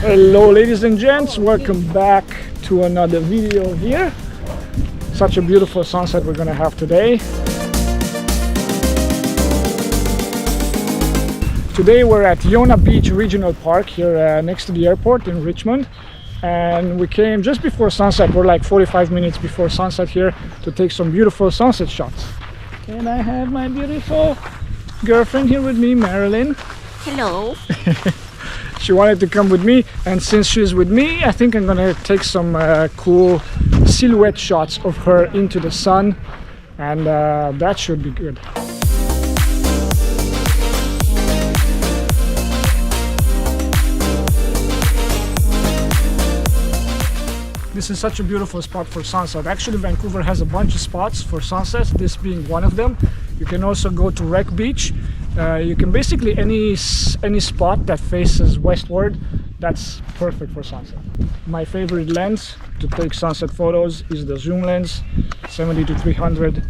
Hello ladies and gents, welcome back to another video here. Such a beautiful sunset we're gonna have today. Today we're at Yona Beach Regional Park here next to the airport in Richmond, and we came just before sunset. We're like 45 minutes before sunset here to take some beautiful sunset shots. And I have my beautiful girlfriend here with me, Marilyn. Hello. She wanted to come with me, and since she's with me, I think I'm gonna take some cool silhouette shots of her into the sun, and that should be good. This is such a beautiful spot for sunset. Actually, Vancouver has a bunch of spots for sunsets, this being one of them. You can also go to Wreck Beach. You can basically any spot that faces westward, that's perfect for sunset. My favorite lens to take sunset photos is the zoom lens, 70 to 300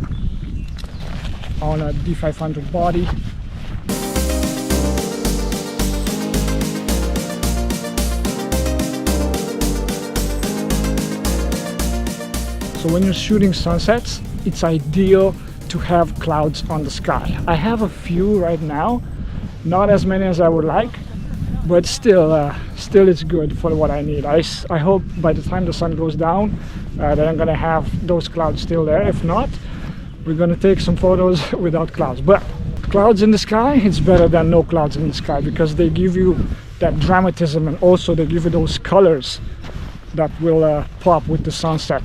on a D500 body. So when you're shooting sunsets, it's ideal to have clouds on the sky. I have a few right now, not as many as I would like, but still it's good for what I need. I hope by the time the sun goes down that I'm gonna have those clouds still there. If not, we're gonna take some photos without clouds. But clouds in the sky, it's better than no clouds in the sky, because they give you that dramatism, and also they give you those colors that will pop with the sunset.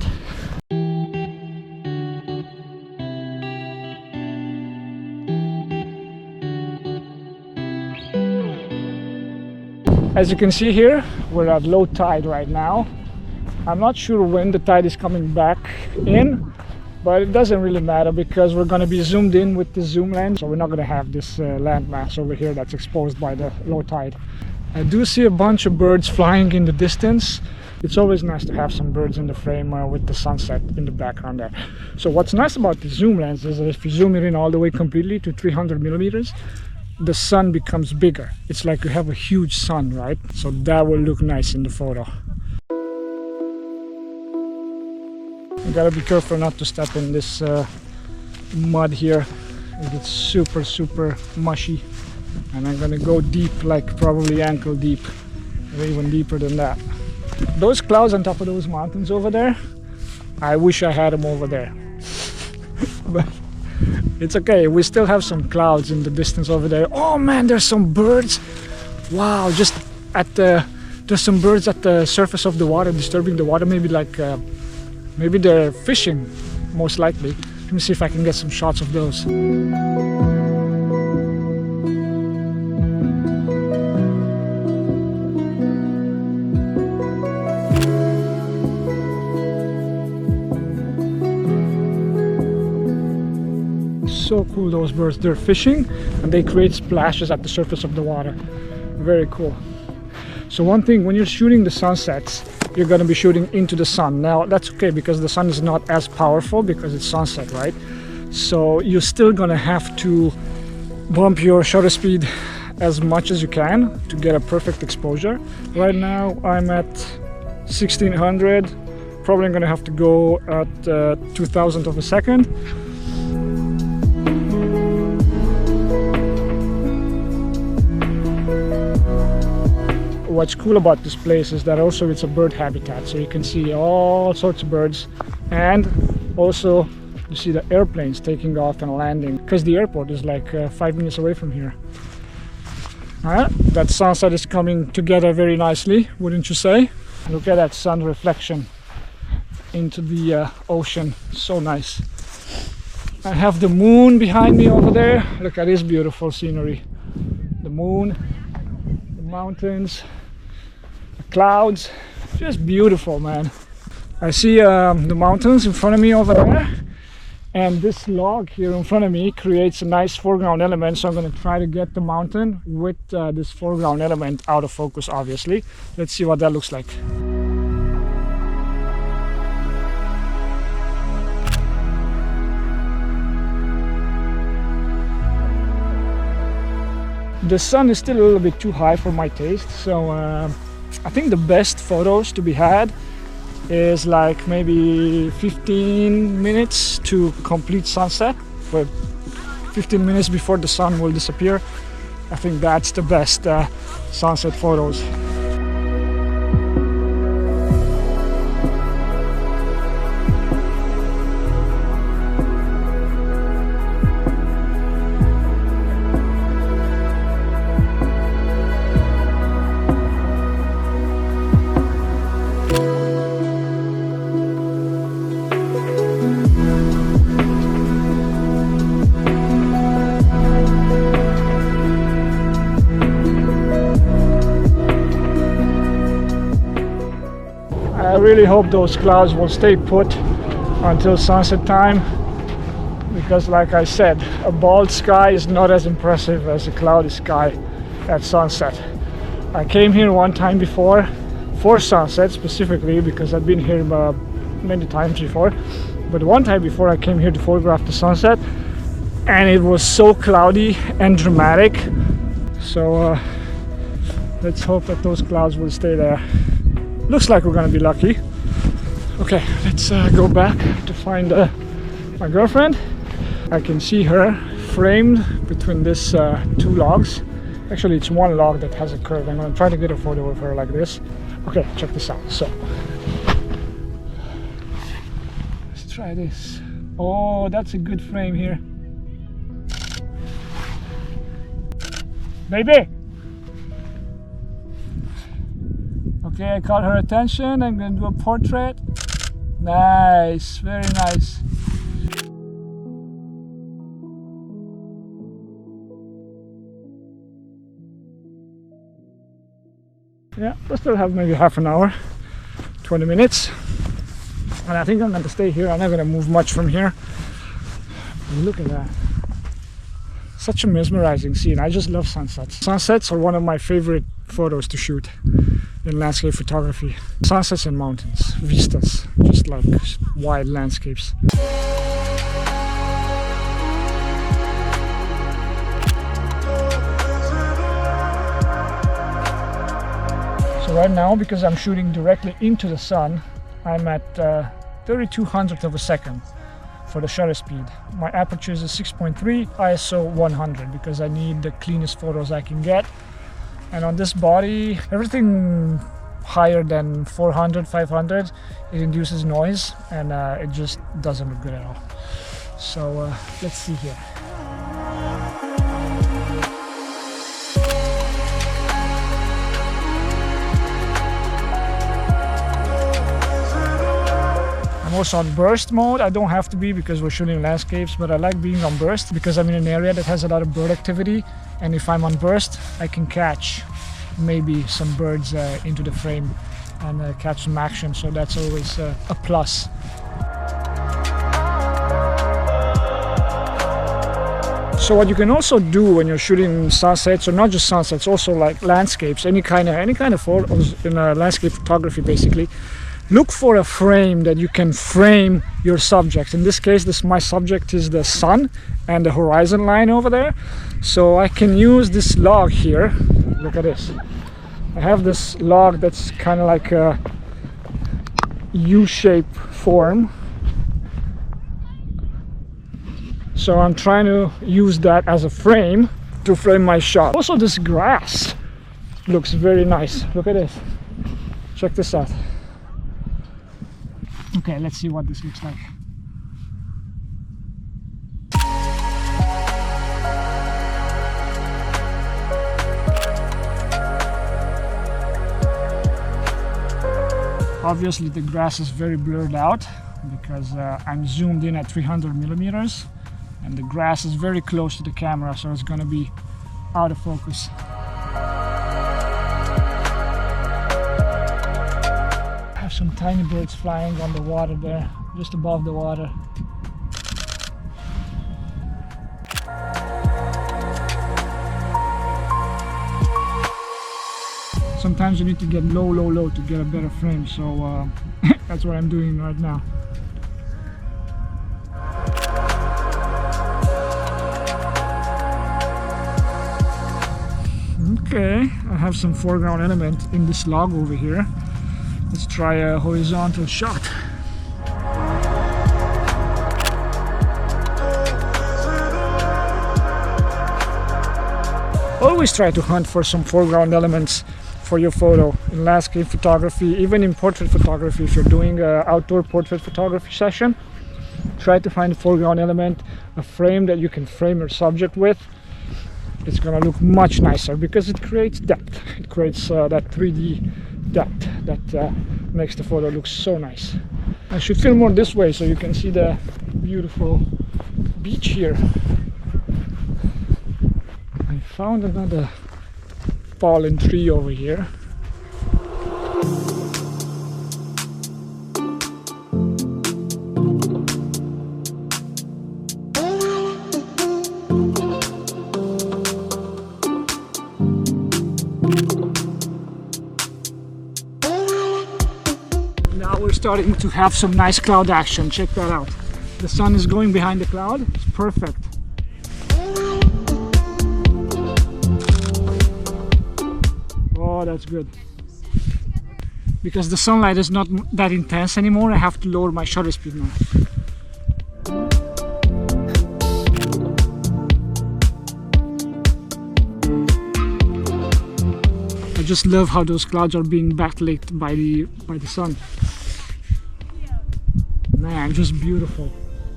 As you can see here, we're at low tide right now. I'm not sure when the tide is coming back in, but it doesn't really matter because we're going to be zoomed in with the zoom lens, so we're not going to have this landmass over here that's exposed by the low tide. I do see a bunch of birds flying in the distance. It's always nice to have some birds in the frame with the sunset in the background there. So what's nice about the zoom lens is that if you zoom it in all the way completely to 300 millimeters, the sun becomes bigger. It's like you have a huge sun, right? So that will look nice in the photo. You gotta be careful not to step in this mud here. It gets super mushy, and I'm gonna go deep, like probably ankle deep, or even deeper than that. Those clouds on top of those mountains over there, I wish I had them over there. But it's okay, we still have some clouds in the distance over there. Oh man, there's some birds. Wow, just there's some birds at the surface of the water, disturbing the water. Maybe maybe they're fishing, most likely. Let me see if I can get some shots of those. So cool, those birds. They're fishing and they create splashes at the surface of the water. Very cool. So one thing, when you're shooting the sunsets, you're going to be shooting into the sun. Now that's okay because the sun is not as powerful because it's sunset, right? So you're still going to have to bump your shutter speed as much as you can to get a perfect exposure. Right now I'm at 1600, probably going to have to go at 2000th of a second. What's cool about this place is that also it's a bird habitat, so you can see all sorts of birds, and also you see the airplanes taking off and landing, because the airport is like 5 minutes away from here. That sunset is coming together very nicely, wouldn't you say? Look at that sun reflection into the ocean, so nice. I have the moon behind me over there. Look at this beautiful scenery. The moon, the mountains, clouds, just beautiful, man. I see the mountains in front of me over there, and this log here in front of me creates a nice foreground element, so I'm going to try to get the mountain with this foreground element out of focus, obviously. Let's see what that looks like. The sun is still a little bit too high for my taste, so I think the best photos to be had is like maybe 15 minutes to complete sunset, but 15 minutes before the sun will disappear. I think that's the best sunset photos. I really hope those clouds will stay put until sunset time, because like I said, a bald sky is not as impressive as a cloudy sky at sunset. I came here one time before for sunset specifically, because I've been here many times before, but one time before I came here to photograph the sunset and it was so cloudy and dramatic. So let's hope that those clouds will stay there. Looks like we're gonna be lucky. Okay, let's go back to find my girlfriend. I can see her framed between these two logs. Actually, it's one log that has a curve. I'm gonna try to get a photo of her like this. Okay, check this out. So, let's try this. Oh, that's a good frame here. Baby! Okay, I caught her attention. I'm gonna do a portrait. Nice, very nice. Yeah, we still have maybe half an hour, 20 minutes. And I think I'm gonna stay here. I'm not gonna move much from here. Look at that. Such a mesmerizing scene. I just love sunsets. Sunsets are one of my favorite photos to shoot in landscape photography. Sunsets and mountains, vistas, just like wide landscapes. So right now, because I'm shooting directly into the sun, I'm at 3200th of a second for the shutter speed. My aperture is a 6.3, ISO 100, because I need the cleanest photos I can get. And on this body, everything higher than 400, 500, it induces noise, and it just doesn't look good at all. So let's see here. I'm also on burst mode. I don't have to be because we're shooting landscapes, but I like being on burst because I'm in an area that has a lot of bird activity, and if I'm on burst I can catch maybe some birds into the frame and catch some action, so that's always a plus. So what you can also do when you're shooting sunsets, or not just sunsets, also like landscapes, any kind of photos in landscape photography basically, look for a frame that you can frame your subject. In this case, my subject is the sun and the horizon line over there. So I can use this log here. Look at this. I have this log that's kind of like a U-shaped form. So I'm trying to use that as a frame to frame my shot. Also, this grass looks very nice. Look at this. Check this out. Okay, let's see what this looks like. Obviously the grass is very blurred out because I'm zoomed in at 300 millimeters and the grass is very close to the camera, so it's going to be out of focus. Some tiny birds flying on the water there, just above the water. Sometimes you need to get low to get a better frame, so that's what I'm doing right now. Okay, I have some foreground element in this log over here. Let's try a horizontal shot. Always try to hunt for some foreground elements for your photo in landscape photography, even in portrait photography. If you're doing an outdoor portrait photography session, try to find a foreground element, a frame that you can frame your subject with. It's gonna look much nicer because it creates depth. It creates that 3D depth that makes the photo look so nice. I should film more this way so you can see the beautiful beach here. I found another fallen tree over here. Now we're starting to have some nice cloud action. Check that out. The sun is going behind the cloud. It's perfect. Oh, that's good. Because the sunlight is not that intense anymore, I have to lower my shutter speed now. I just love how those clouds are being backlit by the sun. Man, just beautiful.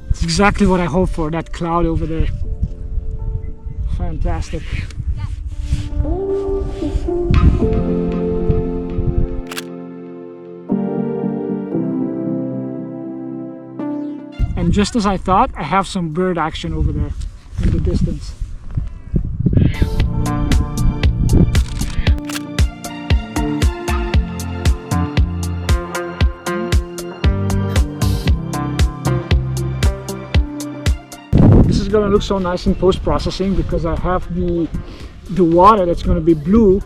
It's exactly what I hope for, that cloud over there. Fantastic. And just as I thought, I have some bird action over there in the distance. This is gonna look so nice in post-processing because I have the water that's gonna be blue,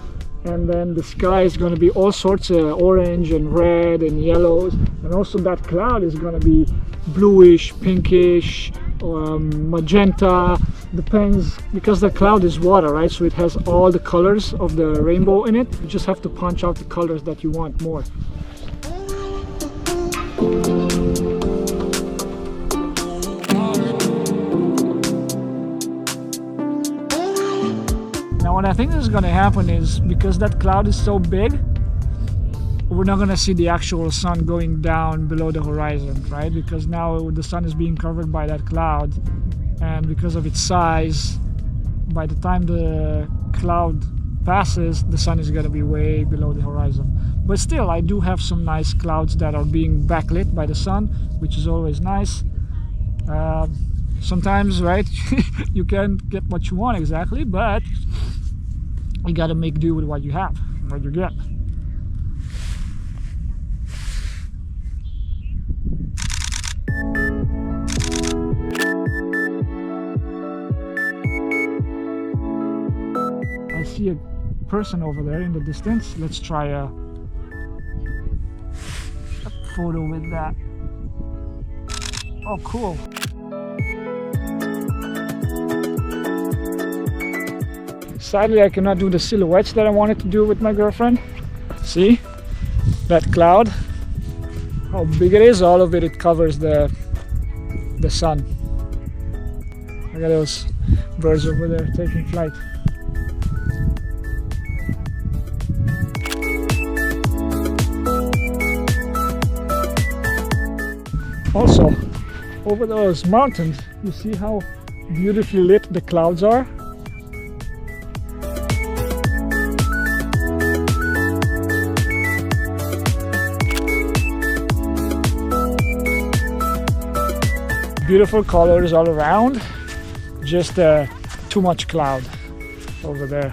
and then the sky is going to be all sorts of orange and red and yellows, and also that cloud is going to be bluish, pinkish, magenta, depends, because the cloud is water, right? So it has all the colors of the rainbow in it. You just have to punch out the colors that you want more. Now what I think is going to happen is, because that cloud is so big, we're not going to see the actual sun going down below the horizon, right? Because now the sun is being covered by that cloud, and because of its size, by the time the cloud passes, the sun is going to be way below the horizon. But still, I do have some nice clouds that are being backlit by the sun, which is always nice. Sometimes, right, you can't get what you want exactly, but you got to make do with what you have, what you get. I see a person over there in the distance. Let's try a photo with that. Oh, cool. Sadly, I cannot do the silhouettes that I wanted to do with my girlfriend. See that cloud? How big it is, all of it, it covers the sun. Look at those birds over there taking flight. Also, over those mountains, you see how beautifully lit the clouds are? Beautiful colors all around, just too much cloud over there.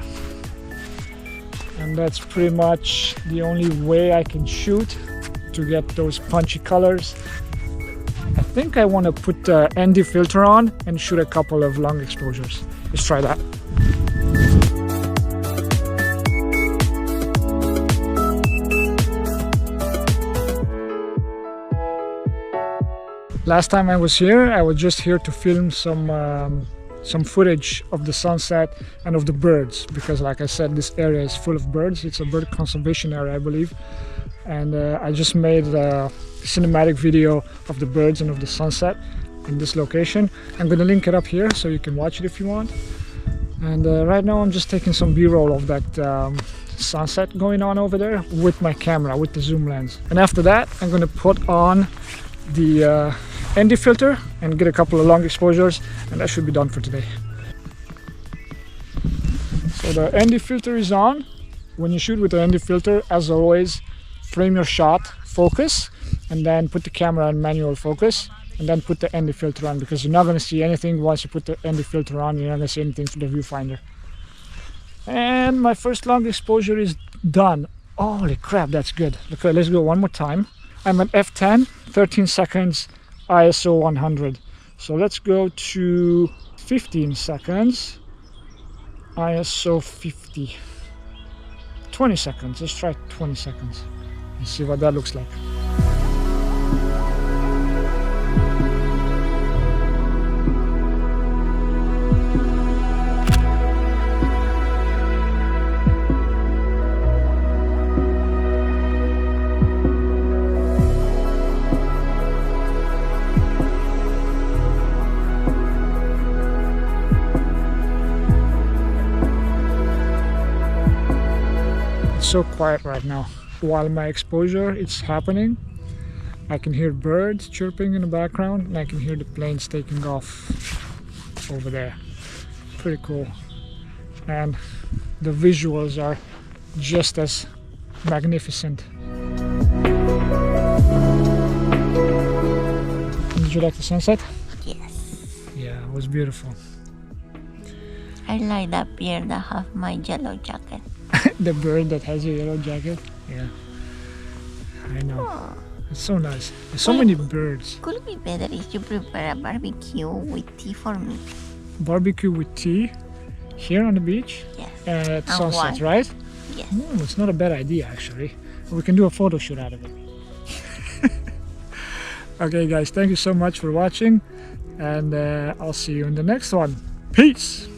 And that's pretty much the only way I can shoot to get those punchy colors. I think I want to put the ND filter on and shoot a couple of long exposures. Let's try that. Last time I was here, I was just here to film some some footage of the sunset and of the birds, because like I said, this area is full of birds. It's a bird conservation area, I believe, and I just made a cinematic video of the birds and of the sunset in this location. I'm gonna link it up here so you can watch it if you want. And right now I'm just taking some b-roll of that sunset going on over there with my camera, with the zoom lens. And after that I'm gonna put on the ND filter and get a couple of long exposures, and that should be done for today. So the ND filter is on. When you shoot with the ND filter, as always, frame your shot, focus, and then put the camera in manual focus, and then put the ND filter on, because you're not going to see anything once you put the ND filter on. You're not going to see anything for the viewfinder. And my first long exposure is done. Holy crap, that's good. Okay, let's go one more time. I'm at f10, 13 seconds, ISO 100. So let's go to 15 seconds, ISO 50. 20 seconds, let's try 20 seconds and see what that looks like. So quiet right now. While my exposure is happening, I can hear birds chirping in the background, and I can hear the planes taking off over there. Pretty cool. And the visuals are just as magnificent. Did you like the sunset? Yes. Yeah, it was beautiful. I like that beard that have my yellow jacket. The bird that has a yellow jacket. Yeah, I know. Oh. It's so nice. There's so many birds. Could it be better if you prepare a barbecue with tea for me? Barbecue with tea here on the beach Yes. at And sunset, wine. right? Yes. It's not a bad idea, actually. We can do a photo shoot out of it. Okay, guys, thank you so much for watching, and I'll see you in the next one. Peace.